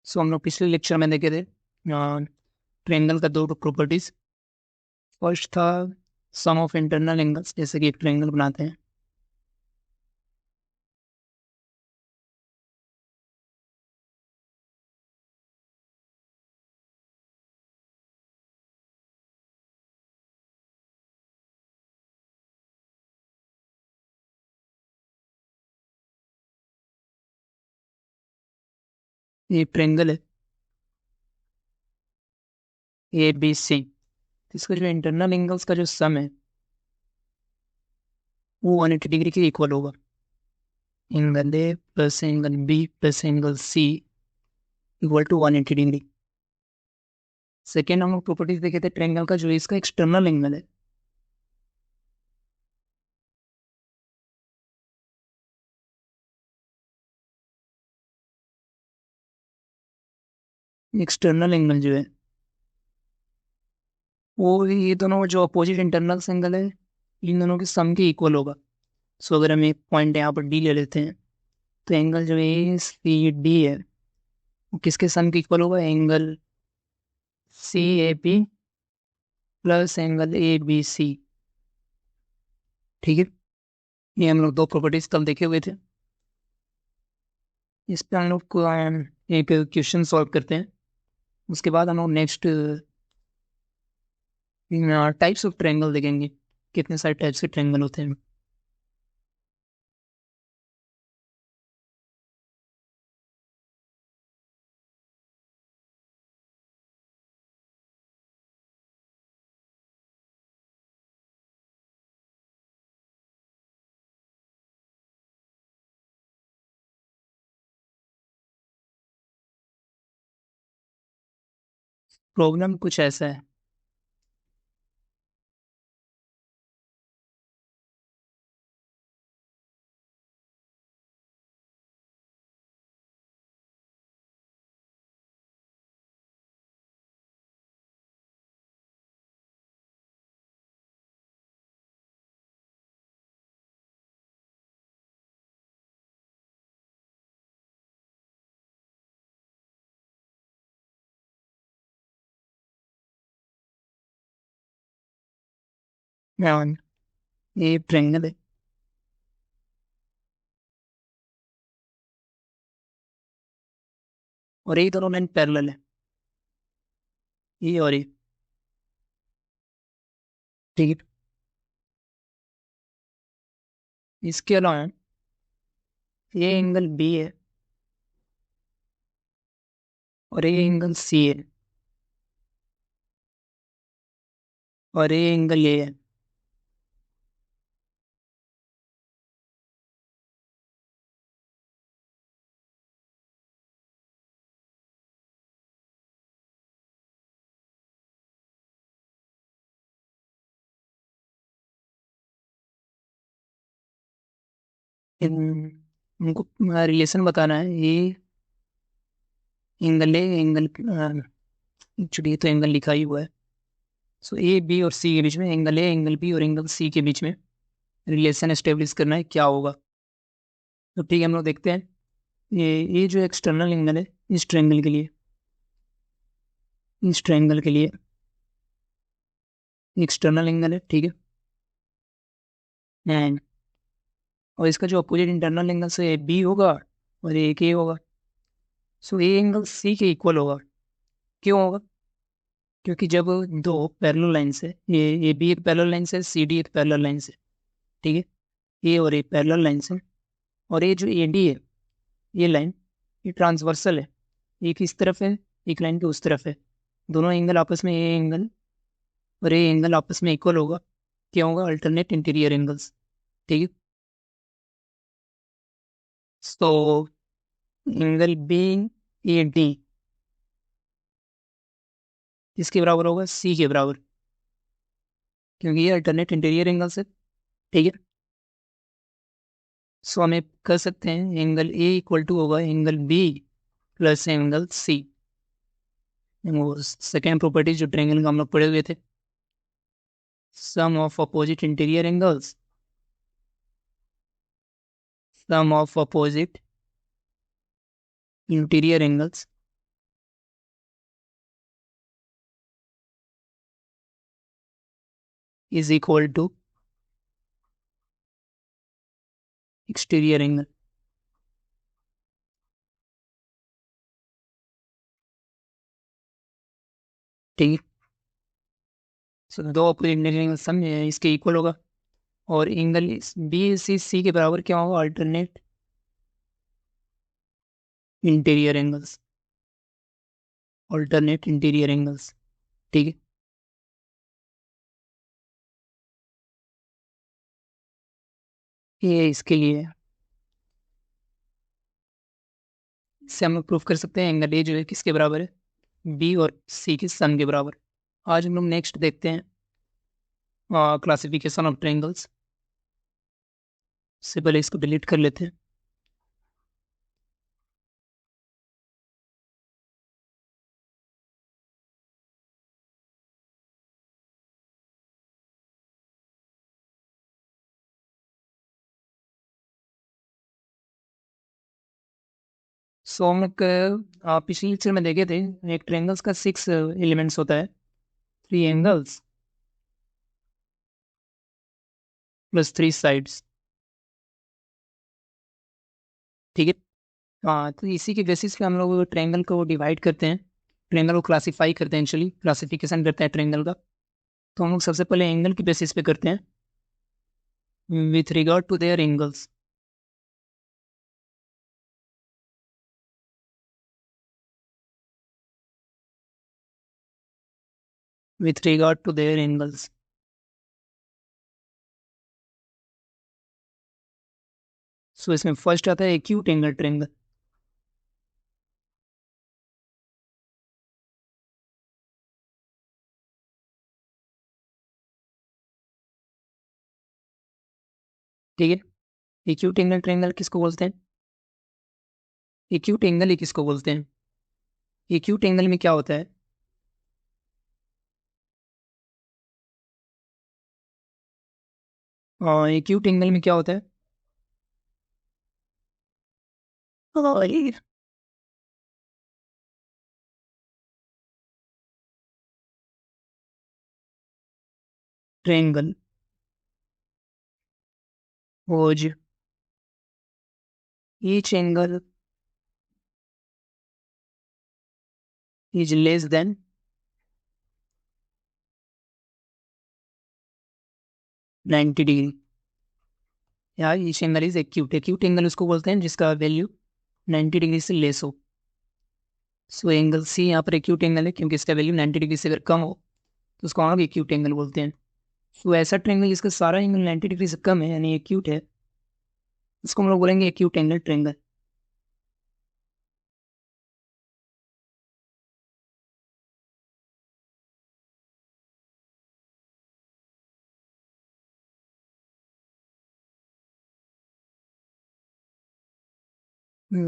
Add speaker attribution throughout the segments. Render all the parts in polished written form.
Speaker 1: हम लोग पिछले लेक्चर में देखे थे ट्रायंगल का दो प्रॉपर्टीज। फर्स्ट था सम ऑफ इंटरनल एंगल्स, जैसे कि एक ट्रायंगल बनाते हैं। ये ट्रायंगल है ए बी सी। इसका जो इंटरनल एंगल्स का जो सम है वो 180 डिग्री के इक्वल होगा। Angle A plus angle B plus angle C equal to 180 degree. Second हम लोग प्रॉपर्टीज देखे थे ट्रायंगल का, जो इसका एक्सटर्नल एंगल है एक्सटर्नल एंगल जो है वो ये दोनों जो अपोजिट इंटरनल एंगल है इन दोनों के सम के इक्वल होगा। सो अगर हम एक पॉइंट यहाँ पर डी ले लेते हैं तो एंगल जो ए सी डी है वो किसके सम के इक्वल होगा? Angle C A P plus angle A B C. ठीक है, ये हम लोग दो प्रॉपर्टीज कल देखे हुए थे। इस पे हम लोग को एक क्वेश्चन सॉल्व करते हैं। उसके बाद हम लोग नेक्स्ट टाइप्स ऑफ ट्रायंगल देखेंगे, कितने सारे टाइप्स के ट्रायंगल होते हैं। प्रॉब्लम कुछ ऐसा है। हाँ, ये ट्रायंगल है और ये दोनों लाइन पैरेलल है, ये और ये। ठीक है, इसके अलावा ये एंगल बी है और ये एंगल सी है और ये एंगल ये है। इन उनको रिलेशन बताना है। ये एंगल है, एंगल एक्चुअली तो एंगल लिखा ही हुआ है। सो ए बी और सी के बीच में एंगल ए, एंगल बी और एंगल सी के बीच में रिलेशन एस्टेब्लिश करना है, क्या होगा? तो ठीक है, हम लोग देखते हैं। ये जो एक्सटर्नल एंगल है इस ट्रायंगल के लिए, इस ट्रायंगल के लिए एक्सटर्नल एंगल है। ठीक है, एंड और इसका जो अपोजिट इंटरनल एंगल से बी होगा और एक ए होगा। सो ए एंगल सी के इक्वल होगा। क्यों होगा? क्योंकि जब दो पैरेलल लाइन से, ये बी एक पैरेलल लाइन से, सी डी एक पैरेलल लाइन से। ठीक है, ए और ए पैरेलल लाइन से, और ये जो ए डी है ये लाइन, ये ट्रांसवर्सल है। एक इस तरफ है, एक लाइन के उस तरफ है। दोनों एंगल आपस में, ए एंगल और ए एंगल आपस में इक्वल होगा। क्या होगा? Alternate interior angles. ठीक है, तो एंगल बी ए डी इसके बराबर होगा सी के बराबर, क्योंकि ये अल्टरनेट इंटीरियर एंगल्स है। ठीक है, सो हम कर सकते हैं एंगल ए इक्वल टू होगा angle B plus angle C. वो सेकेंड प्रॉपर्टी जो ट्रायंगल का हम लोग पढ़े हुए थे, sum of opposite interior angles, sum of opposite interior angles is equal to exterior angle. ठीक है। सो दो अपोजिट एंगल सम इसके इक्वल होगा। और एंगल बी सी सी के बराबर क्या होगा? Alternate interior angles. Alternate interior angles. ठीक है। ये इसके लिए है। इससे हम लोग प्रूफ कर सकते हैं एंगल ए जो है किसके बराबर है? बी और सी के सम के बराबर। आज हम लोग नेक्स्ट देखते हैं क्लासिफिकेशन ऑफ ट्रायंगल्स। से पहले इसको डिलीट कर लेते हैं। सो हम लोग पिछली लेक्चर में देखे थे एक ट्रायंगल्स का 6 एलिमेंट्स होता है। 3 एंगल्स प्लस 3 साइड्स। ठीक है। हाँ, तो इसी के बेसिस पे हम लोग ट्रायंगल को डिवाइड करते हैं। ट्रायंगल को क्लासीफाई करते हैं, एक्चुअली क्लासिफिकेशन करते हैं ट्रायंगल का। तो हम लोग सबसे पहले एंगल के बेसिस पे करते हैं, with regard to their angles. With regard to their angles. So इसमें फर्स्ट आता है एक्यूट एंगल ट्रायंगल। ठीक है। एक्यूट एंगल ट्रायंगल किसको बोलते हैं? एक्यूट एंगल ही किसको बोलते हैं? एक्यूट एंगल में क्या होता है? एक्यूट एंगल में क्या होता है? Triangle whose each angle is less than 90 degree. या each angle is acute. Acute angle उसको बोलते हैं जिसका वैल्यू 90 डिग्री से लेस हो। सो एंगल सी यहाँ पर एक्यूट एंगल है क्योंकि इसका वैल्यू 90 डिग्री से अगर कम हो तो उसको हम लोग एक्यूट एंगल बोलते हैं। सो ऐसा ट्रायंगल जिसका सारा एंगल 90 डिग्री से कम है यानी एक्यूट है, उसको हम लोग बोलेंगे एक्यूट एंगल ट्रायंगल।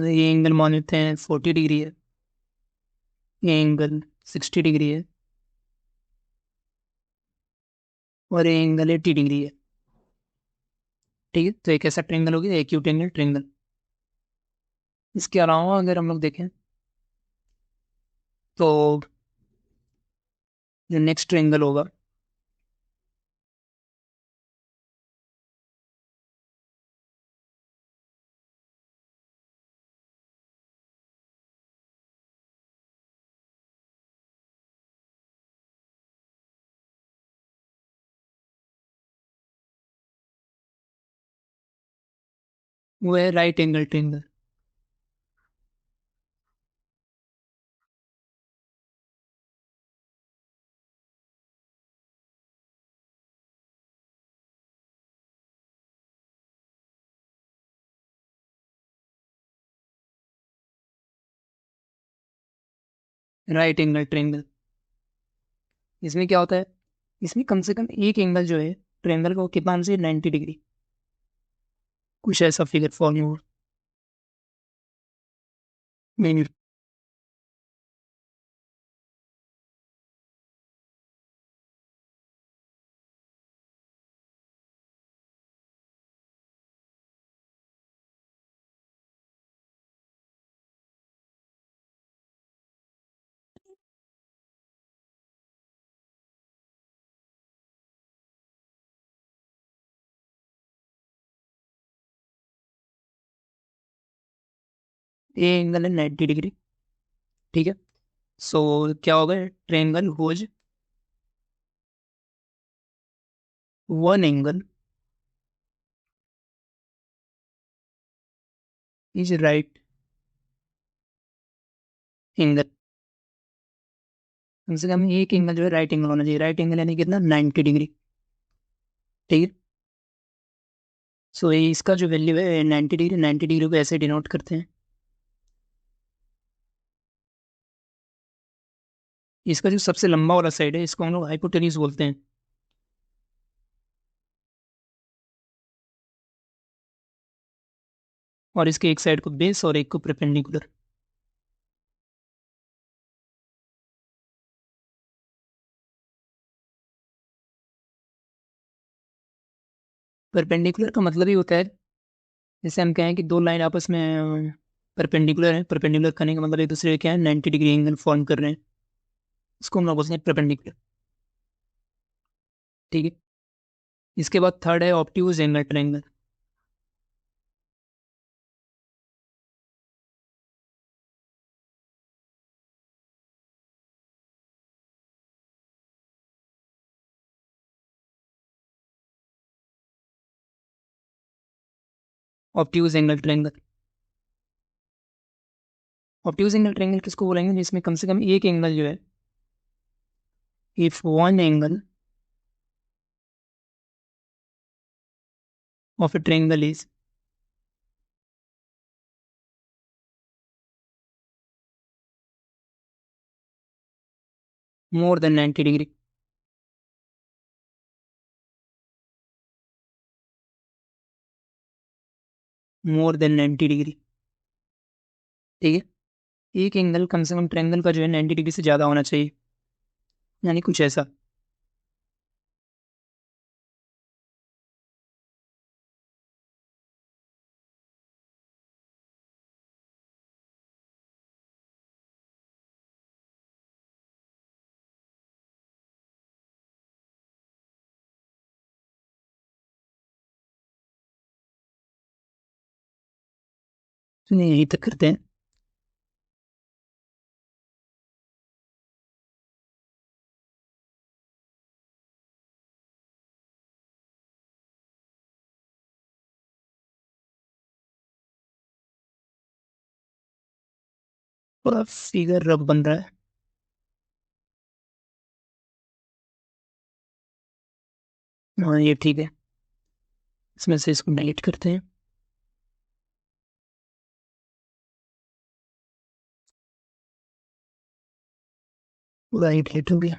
Speaker 1: ये एंगल मान लेते हैं 40 डिग्री है। ये एंगल 60 डिग्री है। और ये एंगल 80 डिग्री है। ठीक है, तो एक ऐसा ट्रायंगल हो गया एक्यूट एंगल ट्रायंगल। इसके अलावा अगर हम लोग देखें तो जो नेक्स्ट ट्रायंगल होगा वो है right angle triangle. Right angle triangle इसमें क्या होता है? इसमें कम से कम एक एंगल जो है ट्रायंगल का वो कितना से 90 डिग्री, कुछ ऐसा फिगर फॉर्म हो। मेन ए एंगल है 90 डिग्री। ठीक है। सो क्या होगा, triangle whose one angle is right angle. कम से कम एक एंगल जो है राइट एंगल होना चाहिए। राइट एंगल यानी कितना, 90 डिग्री। ठीक है। सो ये इसका जो वैल्यू है 90 डिग्री, 90 डिग्री को ऐसे डिनोट करते हैं। इसका जो सबसे लंबा वाला साइड है इसको हम लोग हाइपोटेन्यूज बोलते हैं। और इसके एक साइड को बेस और एक को परपेंडिकुलर। परपेंडिकुलर का मतलब ही होता है, जैसे हम कहें कि दो लाइन आपस में परपेंडिकुलर है। परपेंडिकुलर करने का मतलब एक दूसरे के क्या है, 90 डिग्री एंगल फॉर्म कर रहे हैं। इसको हम लोग बोलते हैं परपेंडिकुलर। ठीक है। इसके बाद थर्ड है obtuse angle triangle. Obtuse angle triangle. Obtuse angle triangle किसको बोलेंगे, जिसमें कम से कम एक एंगल जो है, if one angle of a triangle is more than 90 degree. More than 90 degree. ठीक है। एक एंगल कम से कम ट्रायंगल का जो है 90 डिग्री से ज्यादा होना चाहिए, यानी कुछ ऐसा। सुनिए यही तक करते हैं। पूरा फिगर रब बन रहा है। हाँ ये ठीक है। इसमें से इसको डिलीट करते हैं। पूरा ही डिलीट हो गया।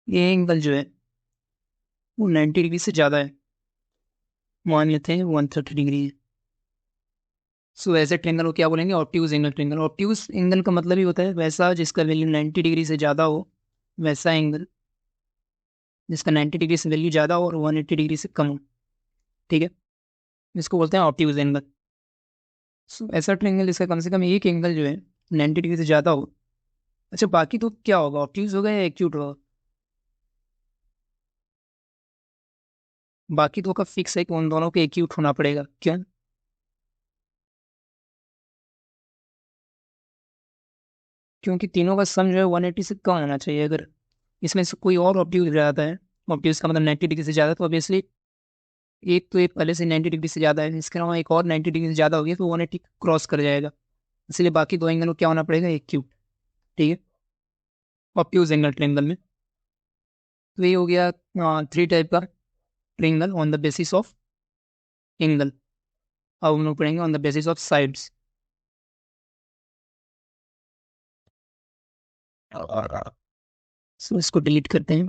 Speaker 1: ये एंगल जो है वो 90 डिग्री से ज्यादा है। मान लेते हैं 130 डिग्री है। सो ऐसे ट्रेंगल को क्या बोलेंगे, ऑप्टियूज एंगल ट्रेंगल। ऑप्टियूज एंगल का मतलब ही होता है वैसा जिसका वैल्यू 90 डिग्री से ज्यादा हो, वैसा एंगल जिसका 90 डिग्री से वैल्यू ज्यादा हो और 180 डिग्री से कम हो। ठीक है। इसको बोलते हैं ऑप्टियूज एंगल। सो ऐसा ट्रेंगल जिसका कम से कम एक एंगल जो है 90 डिग्री से ज्यादा हो। अच्छा बाकी तो क्या होगा, ऑप्टियूज होगा या एक्यूट होगा। बाकी तो का फिक्स है कि उन दोनों को एक्यूट होना पड़ेगा, क्या। क्योंकि तीनों का सम जो है 180 से कम होना चाहिए। अगर इसमें से कोई और ऑब्ट्यूज रहता है, ऑब्ट्यूज का मतलब 90 डिग्री से ज़्यादा, तो ऑब्वियसली एक तो एक पहले से 90 डिग्री से ज़्यादा है, इसके अलावा एक और 90 डिग्री से ज़्यादा हो गया तो 180 क्रॉस कर जाएगा। इसलिए बाकी दो एंगल को क्या होना पड़ेगा, एक क्यूब। ठीक है। ऑब्ट्यूज एंगल ट्रेंगल में तो ये हो गया थ्री टाइप का triangle on the basis of angle. अब हम लोग पढ़ेंगे on the basis of sides. So इसको डिलीट करते हैं।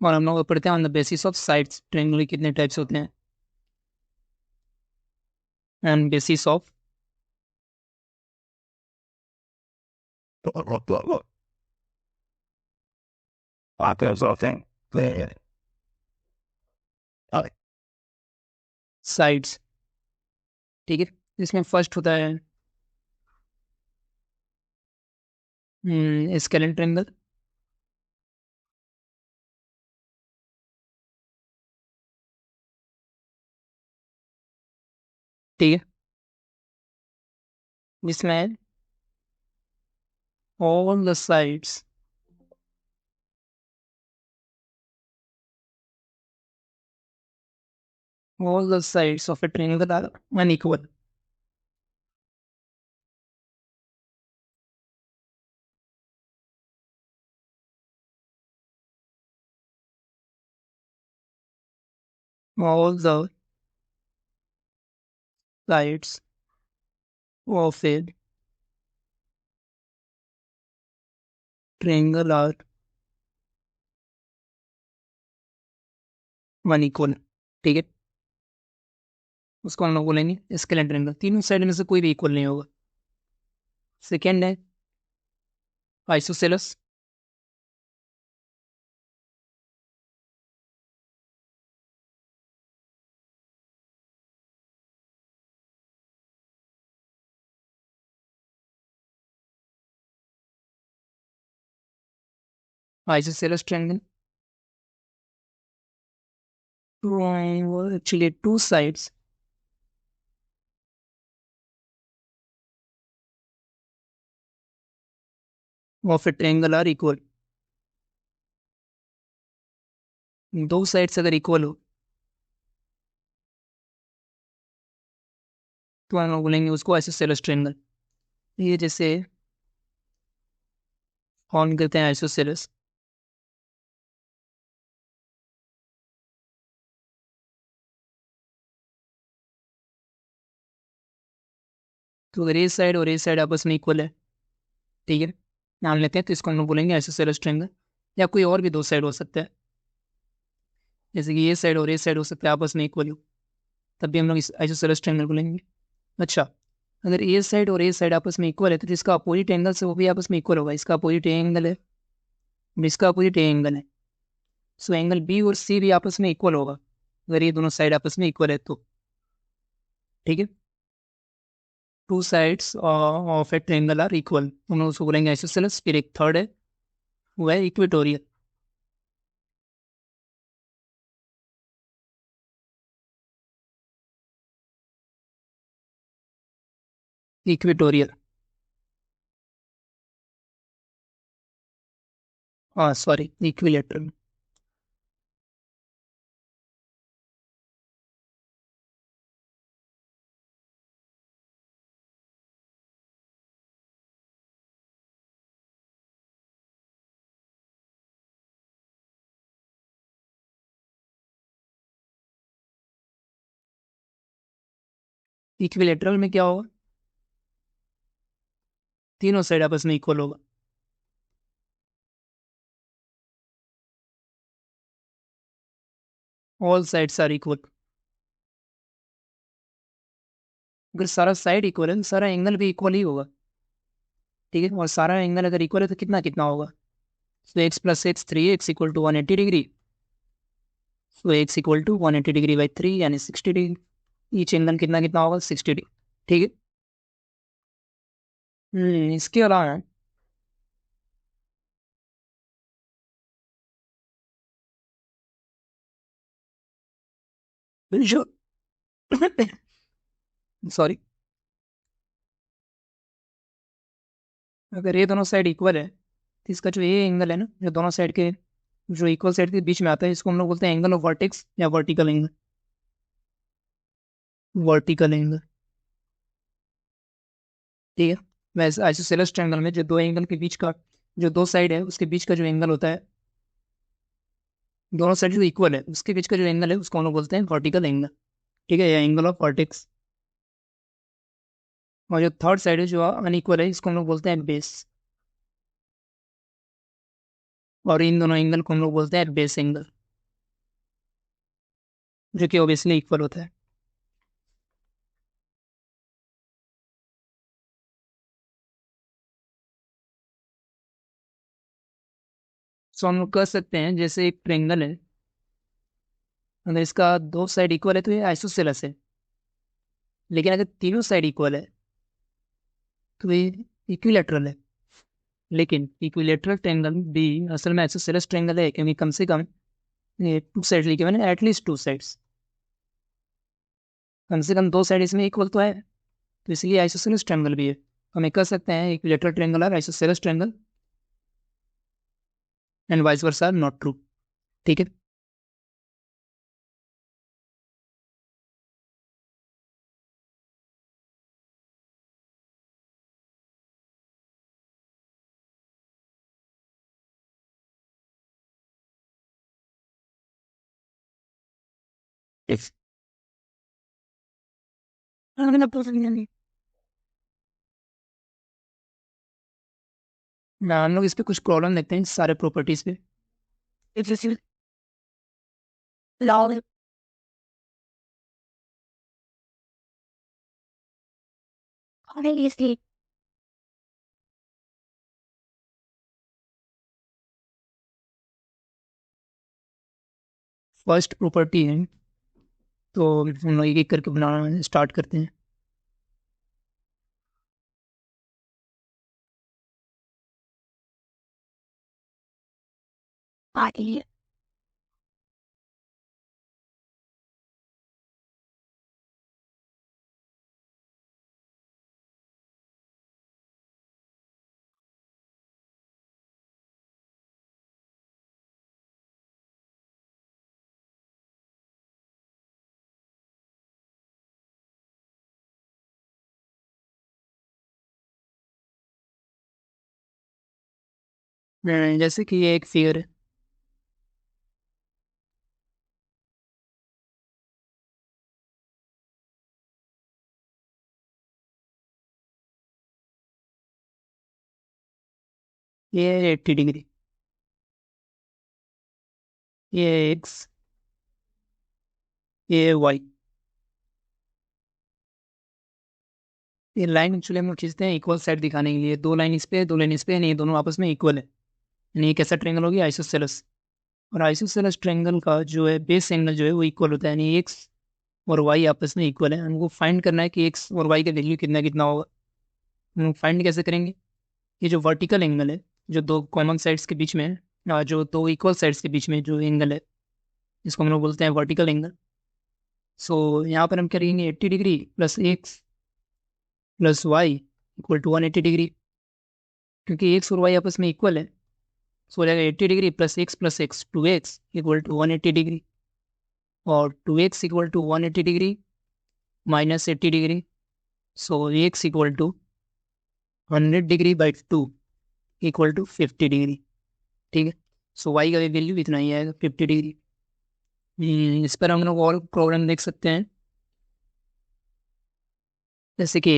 Speaker 1: और हम लोग पढ़ते हैं on the basis of sides, triangle के कितने टाइप्स होते हैं, एंड बेसिस ऑफ साइड्स। ठीक है, इसमें फर्स्ट होता है स्केलेन ट्रायंगल। ठीक है, जिसमें all the sides all the sides of a triangle are unequal. All the sides of a triangle are unequal. ठीक है, उसको हम लोग बोलेंगे स्केलेन ट्रायंगल। तीनों साइड में से कोई भी इक्वल नहीं होगा। सेकेंड है isosceles. Isosceles triangle. Actually, two sides of a triangle are equal. दो साइड्स अगर इक्वल हो तो हम लोग बोलेंगे उसको आइसोसेलस ट्रायंगल। ये जैसे ऑन करते हैं आइसोसेलस, तो अगर ये साइड और ये साइड आपस में इक्वल है, ठीक है, मान लेते हैं, तो इसको हम लोग बोलेंगे आइसोसेलस ट्रायंगल। या कोई और भी दो साइड हो सकता है, जैसे कि ये साइड और ये साइड हो सकता है आपस में इक्वल हो, तब भी हम लोग इस आइसोसेलस ट्रायंगल बोलेंगे। अच्छा, अगर ए साइड और ए साइड आपस में इक्वल है तो जिसका अपोजिट एंगल से वो भी आपस में इक्वल होगा। इसका अपोजिट एंगल है, इसका अपोजिट एंगल है, सो एंगल बी और सी भी आपस में इक्वल होगा अगर ये दोनों साइड आपस में इक्वल है तो। ठीक है, two sides of a triangle are equal, हम लोग उसको बोलेंगे आइसोसेलेस। फिर एक थर्ड है, वो है इक्वेटोरियल। इक्वेटोरियल, हाँ सॉरी, इक्विलेटरल। इक्विलेटरल में क्या होगा, तीनों साइड आपस में इक्वल होगा। All sides are equal. अगर सारा साइड इक्वल है तो सारा एंगल भी इक्वल ही होगा। ठीक है, और सारा एंगल अगर इक्वल है तो कितना कितना होगा, तो x plus x, 3x equal to 180 degree. So x equal to 180 degree by 3 यानी 60 डिग्री। ईच एंगल कितना कितना होगा, 60 डिग्री। ठीक है, इसके अलावा जो सॉरी, अगर ये दोनों साइड इक्वल है तो इसका जो ये एंगल है ना, जो दोनों साइड के जो इक्वल साइड के बीच में आता है, इसको हम लोग बोलते हैं एंगल ऑफ वर्टेक्स या वर्टिकल एंगल। वर्टिकल एंगल, ठीक है। वैसे आइसोसेलेस ट्रायंगल में जो दो एंगल के बीच का, जो दो साइड है उसके बीच का जो एंगल होता है, दोनों साइड जो इक्वल है उसके बीच का जो एंगल है उसको हम लोग बोलते हैं वर्टिकल एंगल। ठीक है, या एंगल ऑफ वर्टेक्स। और जो थर्ड साइड है जो अनइक्वल है, इसको हम लोग बोलते हैं बेस। और इन दोनों एंगल को हम लोग बोलते हैं बेस एंगल, जो कि ऑब्वियसली इक्वल होता है। सो हम लोग कह सकते हैं जैसे एक ट्रेंगल है, अगर इसका दो साइड इक्वल है तो ये आइसोसेलेस है। लेकिन अगर तीनों साइड इक्वल है तो ये इक्विलेटरल है। लेकिन इक्विलेटरल ट्रायंगल भी असल में आइसोसेलेस ट्रायंगल है, क्योंकि कम से कम ये टू साइड लिखे मैंने, एटलीस्ट टू साइड्स, कम से कम दो साइड इसमें इक्वल तो है, तो इसलिए आइसोसेलेस ट्रायंगल भी है। हम ये कह सकते हैं इक्विलेटरल ट्रायंगल और isosceles triangle and vice versa are not true. ठीक है। Yes. ना हम लोग इस पे कुछ प्रॉब्लम देखते हैं सारे प्रॉपर्टीज पे। फर्स्ट प्रॉपर्टी है, तो हम लोग एक एक करके बनाना स्टार्ट करते हैं। जैसे कि ये एक फिगर है, ये 80 डिग्री, ये एक्स, ये वाई। ये लाइन एक्चुअली हम लोग खींचते हैं इक्वल साइड दिखाने के लिए, दो लाइन इस पे दो लाइन इस पे, नहीं दोनों आपस में इक्वल है, यानी ये कैसा ट्रायंगल हो गया, आइसोसेलेस। और आइसोसेलेस ट्रायंगल का जो है बेस एंगल जो है वो इक्वल होता है, यानी एक्स और वाई आपस में इक्वल है। हमको फाइंड करना है कि एक्स और वाई का वैल्यू कितना कितना होगा। हम फाइंड कैसे करेंगे, ये जो वर्टिकल एंगल है, जो दो कॉमन साइड्स के बीच में है, जो दो इक्वल साइड्स के बीच में जो एंगल है, जिसको हम लोग बोलते हैं वर्टिकल एंगल। सो यहाँ पर हम करेंगे 80 degree plus x plus y equal to 180 degree, क्योंकि एक्स और वाई आपस में इक्वल है। सो हो जाएगा 80 degree plus x 2x equal to 180 degree, और 2x equal to 180 degree minus 80 degree, so x equal to 100 degree by 2 equal to 50 degree. ठीक है। सो वाई का भी वैल्यू इतना ही आएगा, 50 डिग्री। इस पर हम लोग और प्रॉब्लम देख सकते हैं, जैसे कि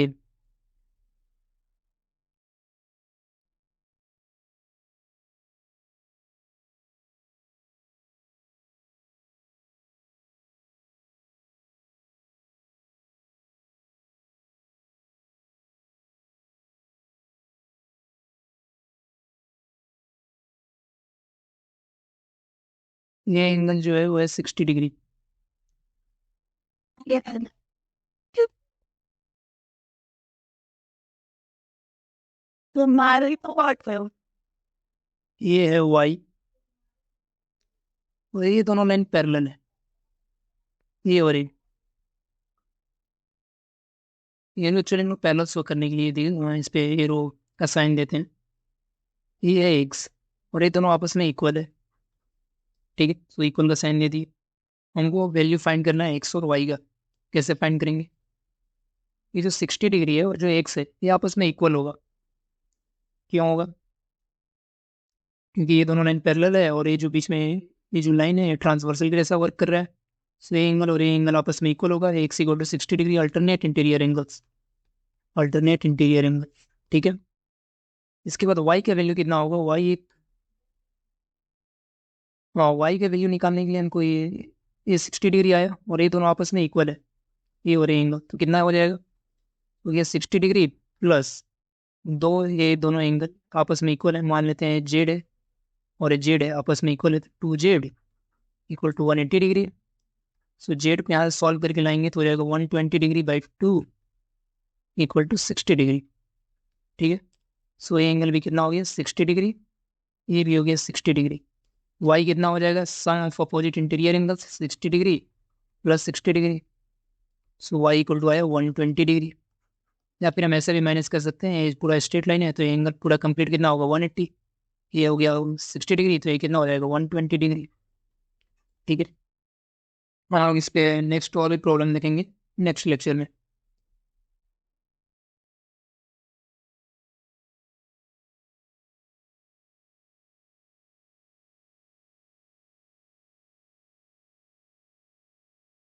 Speaker 1: ये एंगल जो है वो है 60 डिग्री। ये है वाई, और ये दोनों लाइन पैरेलल है, ये और ये एक्चुअली हम लोग पैरेलल शो करने के लिए इस पे एरो का साइन देते हैं। ये है एक्स, और ये दोनों आपस में इक्वल है। ठीक है, तो इक्वल का साइन दे दिए। हमको वैल्यू फाइंड करना है एक्स और वाई का। कैसे फाइंड करेंगे, ये जो 60 डिग्री है और जो एक्स है ये आपस में इक्वल होगा। क्यों होगा, क्योंकि ये दोनों लाइन पैरेलल है, और ये जो बीच में ये जो लाइन है ट्रांसवर्सल के जैसा वर्क कर रहा है। सो ये एंगल और ये एंगल आपस में इक्वल होगा, x equal to 60 degree alternate interior angles, alternate interior angle. ठीक है। इसके बाद वाई का वैल्यू कितना होगा, वाई वाई के वैल्यू निकालने के लिए हमको ये 60 डिग्री आया और ये दोनों आपस में इक्वल है, ये हो रहे एंगल, तो कितना हो जाएगा? तो ये 60 डिग्री प्लस दो, ये दोनों एंगल आपस में इक्वल है, मान लेते हैं जेड है और ये जेड है, आपस में इक्वल है, 2Z equal to 180 degree. So Z को यहाँ से सॉल्व करके लाएंगे तो हो जाएगा 120 डिग्री/2 इक्वल टू 60 डिग्री। ठीक है, सो ये एंगल भी कितना हो गया? 60 डिग्री। ये भी हो गया 60 डिग्री। वाई कितना हो जाएगा? Sum of opposite interior angle 60 degree plus 60 degree. So Y equal to आया 120 डिग्री। या फिर हम ऐसे भी मैनेज कर सकते हैं, ये पूरा स्ट्रेट लाइन है तो ये एंगल पूरा कंप्लीट कितना होगा? 180। ये हो गया 60 डिग्री, तो ये कितना हो जाएगा? 120 डिग्री। ठीक है, हाँ इस पे नेक्स्ट और भी प्रॉब्लम देखेंगे नेक्स्ट लेक्चर में।